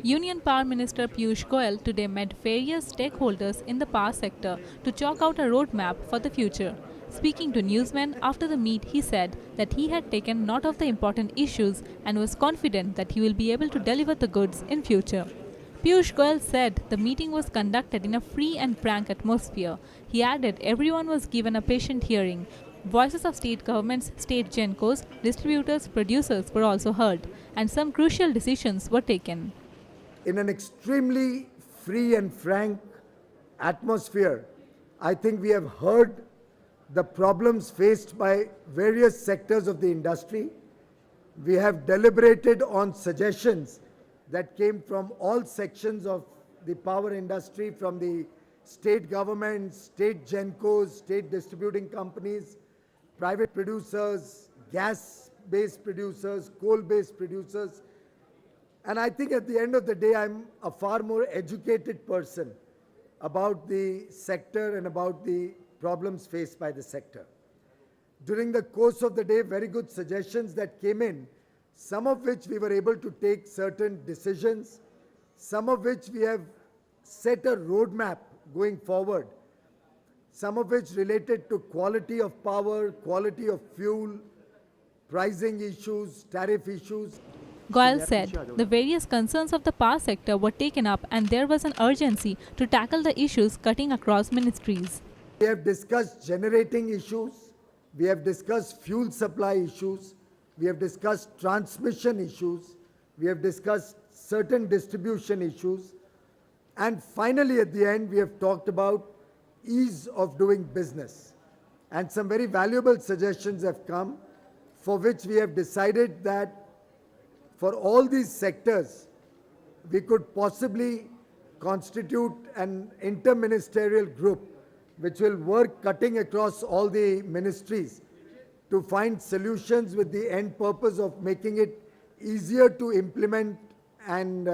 Union Power Minister Piyush Goyal today met various stakeholders in the power sector to chalk out a roadmap for the future. Speaking to newsmen after the meet, he said that he had taken note of the important issues and was confident that he will be able to deliver the goods in future. Piyush Goyal said the meeting was conducted in a free and frank atmosphere. He added everyone was given a patient hearing. Voices of state governments, state gencos, distributors, producers were also heard, and some crucial decisions were taken. In an extremely free and frank atmosphere, I think we have heard the problems faced by various sectors of the industry. We have deliberated on suggestions that came from all sections of the power industry, from the state governments, state gencos, state distributing companies, private producers, gas-based producers, coal-based producers. And I think at the end of the day, I'm a far more educated person about the sector and about the problems faced by the sector. During the course of the day, very good suggestions that came in, some of which we were able to take certain decisions, some of which we have set a roadmap going forward, some of which related to quality of power, quality of fuel, pricing issues, tariff issues. Goyal said the various concerns of the power sector were taken up and there was an urgency to tackle the issues cutting across ministries. We have discussed generating issues, we have discussed fuel supply issues, we have discussed transmission issues, we have discussed certain distribution issues, and finally at the end we have talked about ease of doing business. And some very valuable suggestions have come, for which we have decided that for all these sectors, we could possibly constitute an interministerial group which will work cutting across all the ministries to find solutions with the end purpose of making it easier to implement and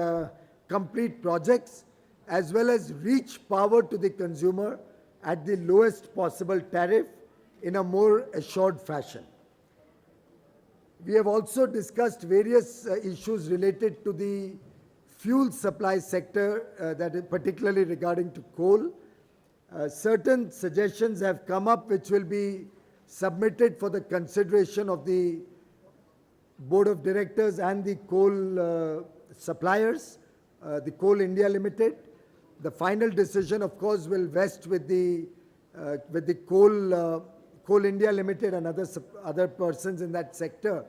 complete projects, as well as reach power to the consumer at the lowest possible tariff in a more assured fashion. We have also discussed various issues related to the fuel supply sector, that is particularly regarding to coal. Certain suggestions have come up which will be submitted for the consideration of the Board of Directors and the coal suppliers, the Coal India Limited. The final decision, of course, will vest with the Coal India Limited and other persons in that sector.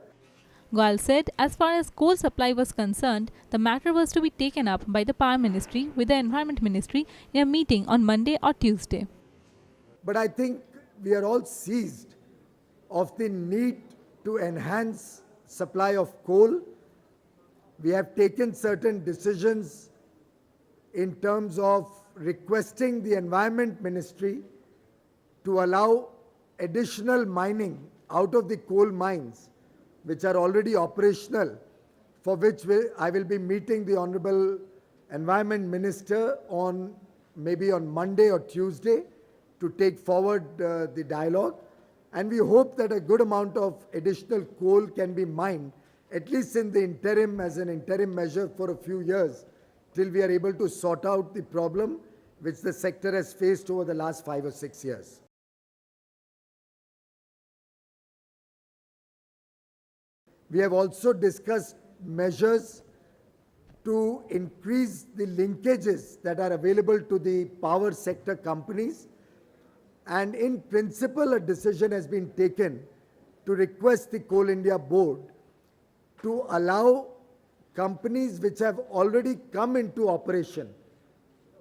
Goyal said as far as coal supply was concerned, the matter was to be taken up by the Power Ministry with the Environment Ministry in a meeting on Monday or Tuesday. But I think we are all seized of the need to enhance supply of coal. We have taken certain decisions in terms of requesting the Environment Ministry to allow additional mining out of the coal mines which are already operational, for which I will be meeting the Honorable Environment Minister maybe on Monday or Tuesday to take forward the dialogue. And we hope that a good amount of additional coal can be mined, at least in the interim, as an interim measure for a few years, till we are able to sort out the problem which the sector has faced over the last 5 or 6 years. We have also discussed measures to increase the linkages that are available to the power sector companies. And in principle, a decision has been taken to request the Coal India Board to allow companies which have already come into operation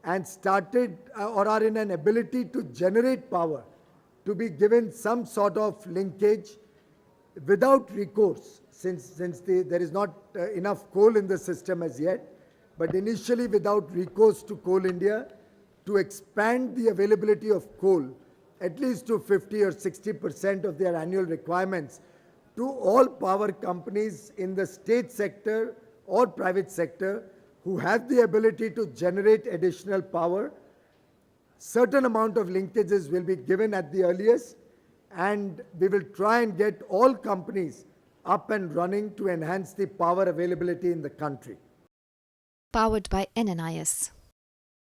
and started or are in an ability to generate power to be given some sort of linkage without recourse, since there is not enough coal in the system as yet, but initially without recourse to Coal India, to expand the availability of coal at least to 50 or 60% of their annual requirements to all power companies in the state sector or private sector who have the ability to generate additional power. Certain amount of linkages will be given at the earliest, and we will try and get all companies up and running to enhance the power availability in the country. Powered by NNIS.